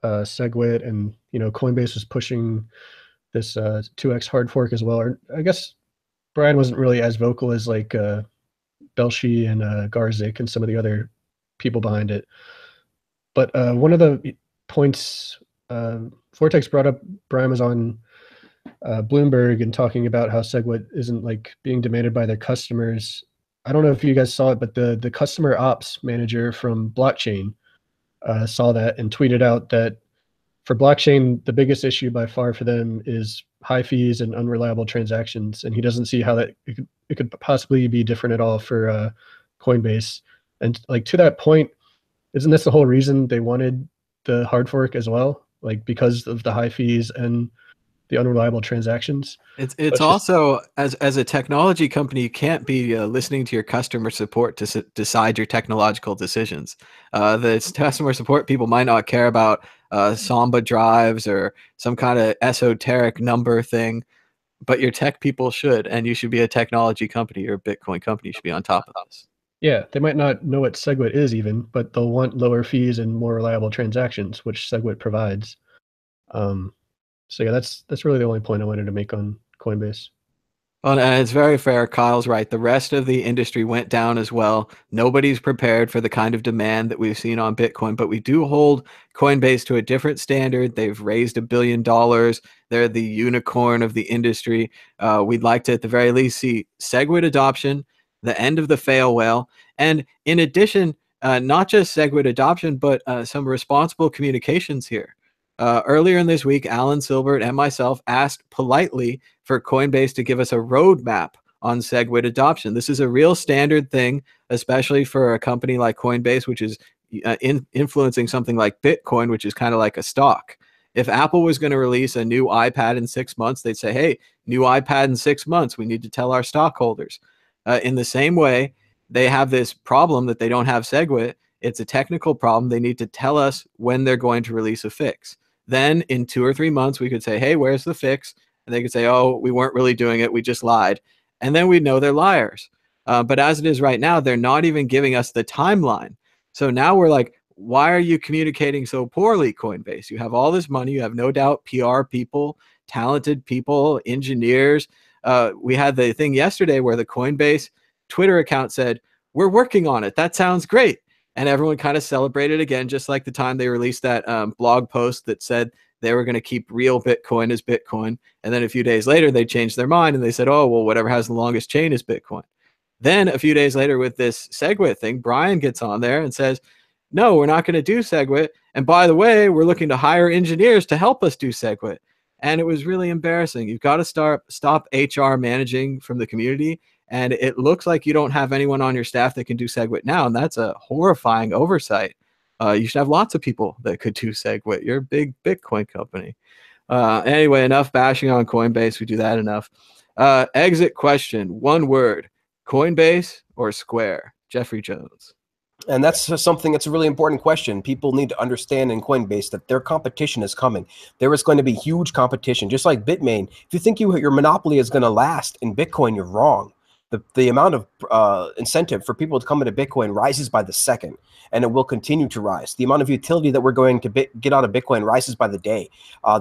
SegWit, and Coinbase was pushing this 2x hard fork as well. Or I guess Brian wasn't really as vocal as like Belshi and Garzik and some of the other people behind it. But one of the points Vortex brought up, Brian was on Bloomberg and talking about how SegWit isn't like being demanded by their customers. I don't know if you guys saw it, but the customer ops manager from blockchain saw that and tweeted out that for blockchain, the biggest issue by far for them is high fees and unreliable transactions. And he doesn't see how that it could possibly be different at all for Coinbase. And like to that point, isn't this the whole reason they wanted the hard fork as well? Like because of the high fees and the unreliable transactions. It's also as a technology company, you can't be listening to your customer support to decide your technological decisions. The customer support people might not care about Samba drives or some kind of esoteric number thing, but your tech people should, and you should be a technology company or a Bitcoin company. You should be on top of this. Yeah, they might not know what SegWit is even, but they'll want lower fees and more reliable transactions, which SegWit provides. So yeah, that's really the only point I wanted to make on Coinbase. Well, and it's very fair. Kyle's right. The rest of the industry went down as well. Nobody's prepared for the kind of demand that we've seen on Bitcoin, but we do hold Coinbase to a different standard. They've raised $1 billion. They're the unicorn of the industry. We'd like to, at the very least, see SegWit adoption, the end of the fail whale, and in addition, not just SegWit adoption, but some responsible communications here. Earlier in this week, Alan Silbert and myself asked politely for Coinbase to give us a roadmap on SegWit adoption. This is a real standard thing, especially for a company like Coinbase, which is influencing something like Bitcoin, which is kind of like a stock. If Apple was going to release a new iPad in 6 months, they'd say, hey, new iPad in 6 months. We need to tell our stockholders. In the same way, they have this problem that they don't have SegWit. It's a technical problem. They need to tell us when they're going to release a fix. Then in 2 or 3 months, we could say, hey, where's the fix? And they could say, oh, we weren't really doing it. We just lied. And then we'd know they're liars. But as it is right now, they're not even giving us the timeline. So now we're like, why are you communicating so poorly, Coinbase? You have all this money. You have no doubt PR people, talented people, engineers. We had the thing yesterday where the Coinbase Twitter account said, we're working on it. That sounds great. And everyone kind of celebrated again, just like the time they released that blog post that said they were going to keep real Bitcoin as Bitcoin. And then a few days later, they changed their mind and they said, oh, well, whatever has the longest chain is Bitcoin. Then a few days later with this SegWit thing, Brian gets on there and says, no, we're not going to do SegWit. And by the way, we're looking to hire engineers to help us do SegWit. And it was really embarrassing. You've got to stop HR managing from the community. And it looks like you don't have anyone on your staff that can do SegWit now. And that's a horrifying oversight. You should have lots of people that could do SegWit. You're a big Bitcoin company. Anyway, enough bashing on Coinbase. We do that enough. Exit question. One word. Coinbase or Square? Jeffrey Jones. And that's something that's a really important question. People need to understand in Coinbase that their competition is coming. There is going to be huge competition, just like Bitmain. If you think your monopoly is going to last in Bitcoin, you're wrong. The amount of incentive for people to come into Bitcoin rises by the second, and it will continue to rise. The amount of utility that we're going to get out of Bitcoin rises by the day.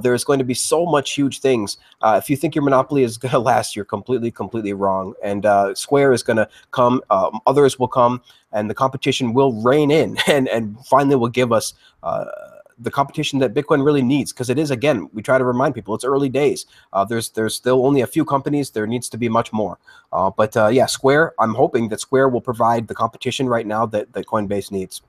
There's going to be so much huge things. If you think your monopoly is going to last, you're completely wrong. And Square is going to come. Others will come, and the competition will rein in, and finally will give us the competition that Bitcoin really needs, because it is, again, we try to remind people, it's early days. There's still only a few companies. There needs to be much more. But yeah, Square, I'm hoping that Square will provide the competition right now that Coinbase needs.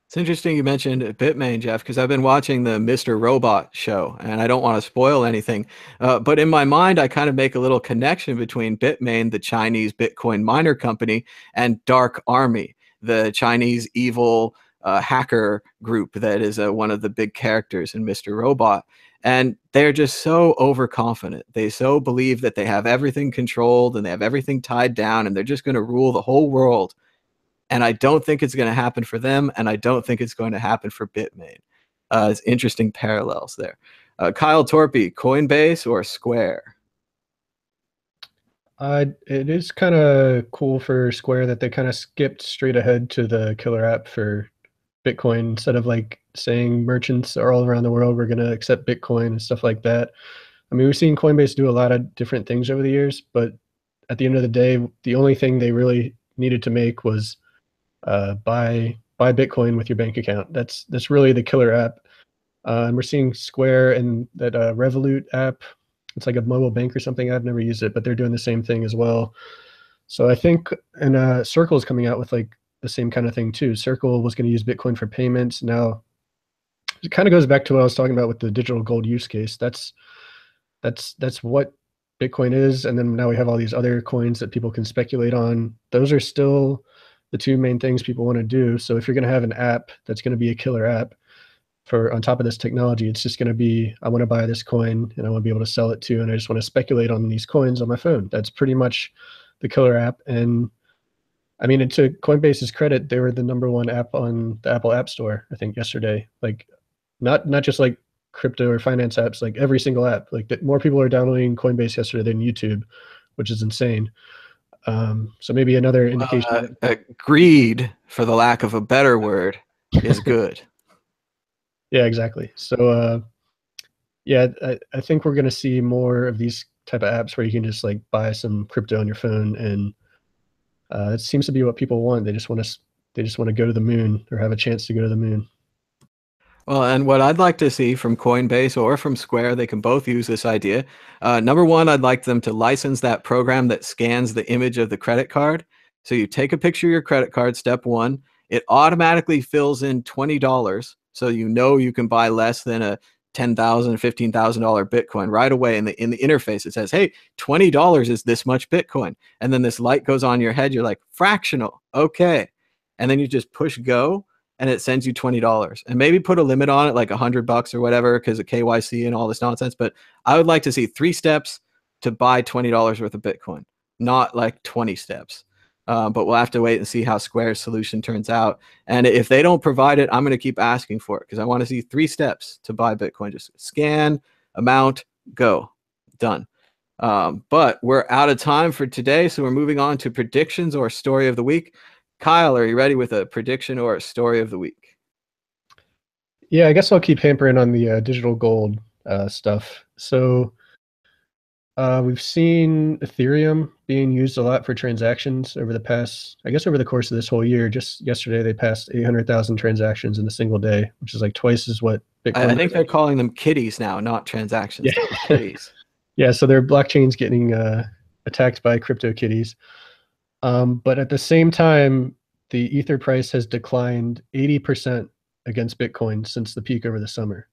It's interesting you mentioned Bitmain, Jeff, because I've been watching the Mr. Robot show, and I don't want to spoil anything. But in my mind, I kind of make a little connection between Bitmain, the Chinese Bitcoin miner company, and Dark Army, the Chinese evil hacker group that is one of the big characters in Mr. Robot. And they're just so overconfident. They so believe that they have everything controlled and they have everything tied down and they're just going to rule the whole world. And I don't think it's going to happen for them. And I don't think it's going to happen for Bitmain. It's interesting parallels there. Kyle Torpy, Coinbase or Square? It is kind of cool for Square that they kind of skipped straight ahead to the killer app for Bitcoin instead of like saying merchants are all around the world, we're going to accept Bitcoin and stuff like that. I mean, we've seen Coinbase do a lot of different things over the years, but at the end of the day, the only thing they really needed to make was buy Bitcoin with your bank account. That's really the killer app. And we're seeing Square and that Revolut app. It's like a mobile bank or something. I've never used it, but they're doing the same thing as well. So I think, and Circle is coming out with like the same kind of thing too. Circle was going to use Bitcoin for payments. Now it kind of goes back to what I was talking about with the digital gold use case. That's what Bitcoin is. And then now we have all these other coins that people can speculate on. Those are still the two main things people want to do. So if you're going to have an app that's going to be a killer app for on top of this technology, it's just going to be, I want to buy this coin and I want to be able to sell it too. And I just want to speculate on these coins on my phone. That's pretty much the killer app. And I mean, to Coinbase's credit, they were the #1 app on the Apple App Store, I think, yesterday. Like, not just like crypto or finance apps, like every single app. Like, more people are downloading Coinbase yesterday than YouTube, which is insane. So maybe another indication. Greed, for the lack of a better word, is good. Yeah, exactly. So, yeah, I think we're going to see more of these type of apps where you can just like buy some crypto on your phone, and it seems to be what people want. They just want to go to the moon or have a chance to go to the moon. Well, and what I'd like to see from Coinbase or from Square, they can both use this idea. #1, I'd like them to license that program that scans the image of the credit card. So you take a picture of your credit card, step 1. It automatically fills in $20. So you know you can buy less than a $10,000, $15,000 Bitcoin right away in the interface. It says, hey, $20 is this much Bitcoin. And then this light goes on your head. You're like, fractional. Okay. And then you just push go and it sends you $20. And maybe put a limit on it, like $100 or whatever, because of KYC and all this nonsense. But I would like to see 3 steps to buy $20 worth of Bitcoin, not like 20 steps. But we'll have to wait and see how Square's solution turns out. And if they don't provide it, I'm going to keep asking for it because I want to see 3 steps to buy Bitcoin. Just scan, amount, go. Done. But we're out of time for today, so we're moving on to predictions or story of the week. Kyle, are you ready with a prediction or a story of the week? Yeah, I guess I'll keep hampering on the digital gold stuff. So we've seen Ethereum being used a lot for transactions over the past, I guess over the course of this whole year. Just yesterday, they passed 800,000 transactions in a single day, which is like twice as what Bitcoin. I think they're calling them kitties now, not transactions. Yeah. Kitties. Yeah, so their blockchain's getting attacked by crypto kitties. But at the same time, the Ether price has declined 80% against Bitcoin since the peak over the summer.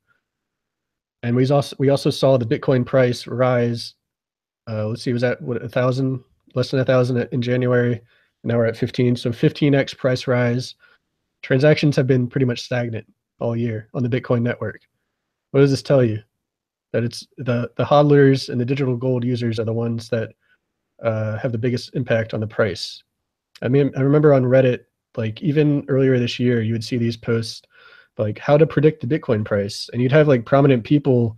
And we also saw the Bitcoin price rise. Let's see, was that what, 1,000, less than 1,000 in January? And now we're at 15. So 15x price rise. Transactions have been pretty much stagnant all year on the Bitcoin network. What does this tell you? That it's the hodlers and the digital gold users are the ones that have the biggest impact on the price. I mean, I remember on Reddit, like even earlier this year, you would see these posts like how to predict the Bitcoin price, and you'd have like prominent people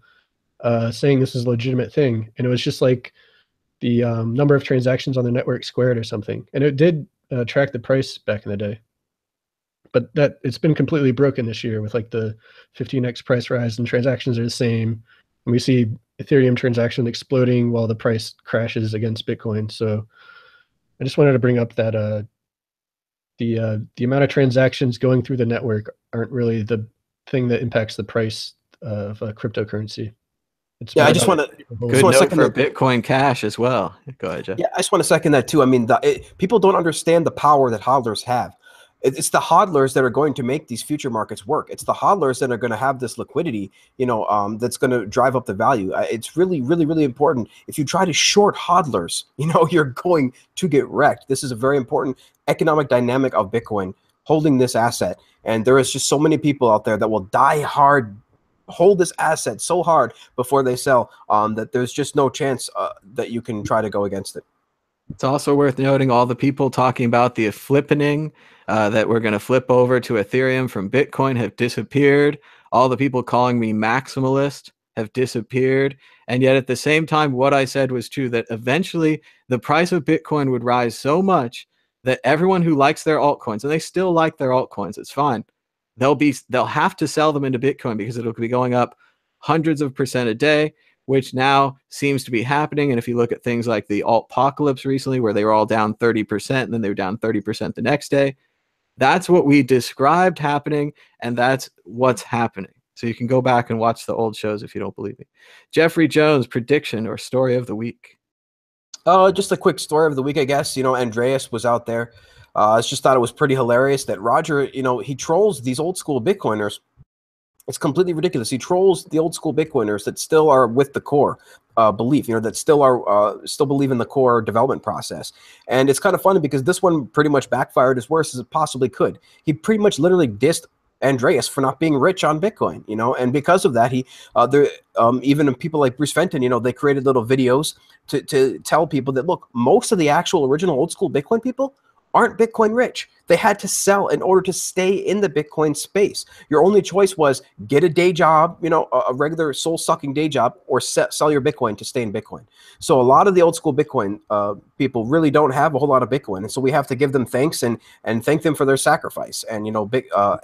saying this is a legitimate thing, and it was just like the number of transactions on the network squared or something, and it did track the price back in the day. But that it's been completely broken this year with like the 15x price rise, and transactions are the same. And we see Ethereum transaction exploding while the price crashes against Bitcoin. So I just wanted to bring up that the amount of transactions going through the network aren't really the thing that impacts the price of cryptocurrency. It's Yeah, I just want to good note for Bitcoin Cash as well. Go ahead, Jeff. Yeah, I just want to second that too. I mean, people don't understand the power that hodlers have. It's the hodlers that are going to make these future markets work. It's the hodlers that are going to have this liquidity, that's going to drive up the value. It's really, really, really important. If you try to short hodlers, you're going to get wrecked. This is a very important economic dynamic of Bitcoin, holding this asset. And there is just so many people out there that will die hard, hold this asset so hard before they sell, that there's just no chance that you can try to go against it. It's also worth noting all the people talking about the flippening, that we're going to flip over to Ethereum from Bitcoin have disappeared. All the people calling me maximalist have disappeared. And yet at the same time, what I said was true, that eventually the price of Bitcoin would rise so much that everyone who likes their altcoins, and they still like their altcoins, it's fine, they'll have to sell them into Bitcoin because it'll be going up hundreds of % a day, which now seems to be happening. And if you look at things like the altpocalypse recently, where they were all down 30%, and then they were down 30% the next day, that's what we described happening, and that's what's happening. So you can go back and watch the old shows if you don't believe me. Jeffrey Jones, prediction or story of the week? Just a quick story of the week, I guess. Andreas was out there. I just thought it was pretty hilarious that Roger, he trolls these old school Bitcoiners. It's completely ridiculous. He trolls the old school Bitcoiners that still are with the core belief, that still believe in the core development process. And it's kind of funny because this one pretty much backfired as worse as it possibly could. He pretty much literally dissed Andreas for not being rich on Bitcoin, and because of that, even people like Bruce Fenton, they created little videos to tell people that, look, most of the actual original old school Bitcoin people aren't Bitcoin rich. They had to sell in order to stay in the Bitcoin space. Your only choice was get a day job, a regular soul-sucking day job, or sell your Bitcoin to stay in Bitcoin. So a lot of the old school Bitcoin people really don't have a whole lot of Bitcoin. And so we have to give them thanks and thank them for their sacrifice. And,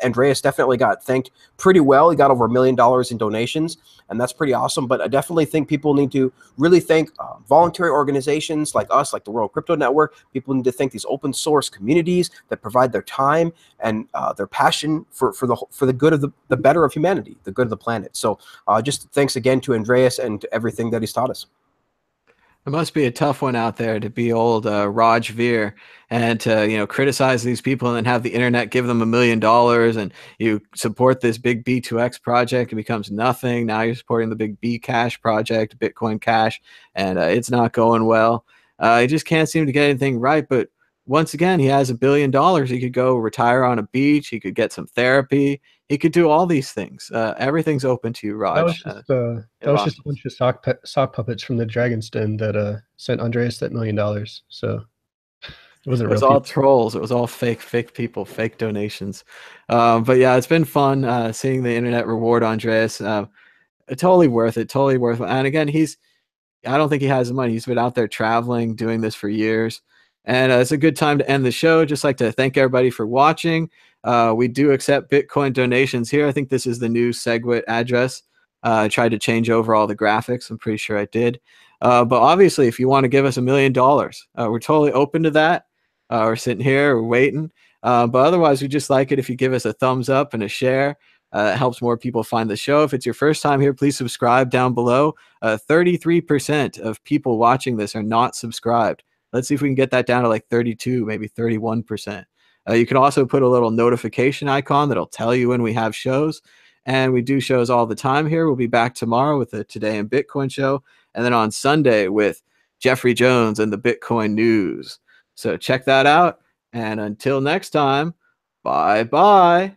Andreas definitely got thanked pretty well. He got over $1 million in donations, and that's pretty awesome. But I definitely think people need to really thank voluntary organizations like us, like the World Crypto Network. People need to thank these open source communities that provide their time and their passion for the good of the better of humanity, the good of the planet. So just thanks again to Andreas and to everything that he's taught us. It must be a tough one out there to be old Raj Veer and to criticize these people and then have the internet give them $1 million, and you support this big B2X project. It becomes nothing. Now you're supporting the big B Cash project, Bitcoin Cash, and it's not going well. He just can't seem to get anything right. But once again, he has $1 billion. He could go retire on a beach. He could get some therapy. He could do all these things. Everything's open to you, Raj. That was just a bunch of sock puppets from the Dragon's Den that sent Andreas that $1 million. So It wasn't It was real all people. trolls. It was all fake people, fake donations. But yeah, it's been fun seeing the internet reward Andreas. Totally worth it. Totally worth it. And again, I don't think he has the money. He's been out there traveling, doing this for years. And it's a good time to end the show. Just like to thank everybody for watching. We do accept Bitcoin donations here. I think this is the new SegWit address. I tried to change over all the graphics. I'm pretty sure I did. But obviously, if you want to give us $1 million, we're totally open to that. We're sitting here, we're waiting. But otherwise, we just like it if you give us a thumbs up and a share. It helps more people find the show. If it's your first time here, please subscribe down below. 33% of people watching this are not subscribed. Let's see if we can get that down to like 32, maybe 31%. You can also put a little notification icon that'll tell you when we have shows. And we do shows all the time here. We'll be back tomorrow with the Today in Bitcoin show. And then on Sunday with Jeffrey Jones and the Bitcoin news. So check that out. And until next time, bye-bye.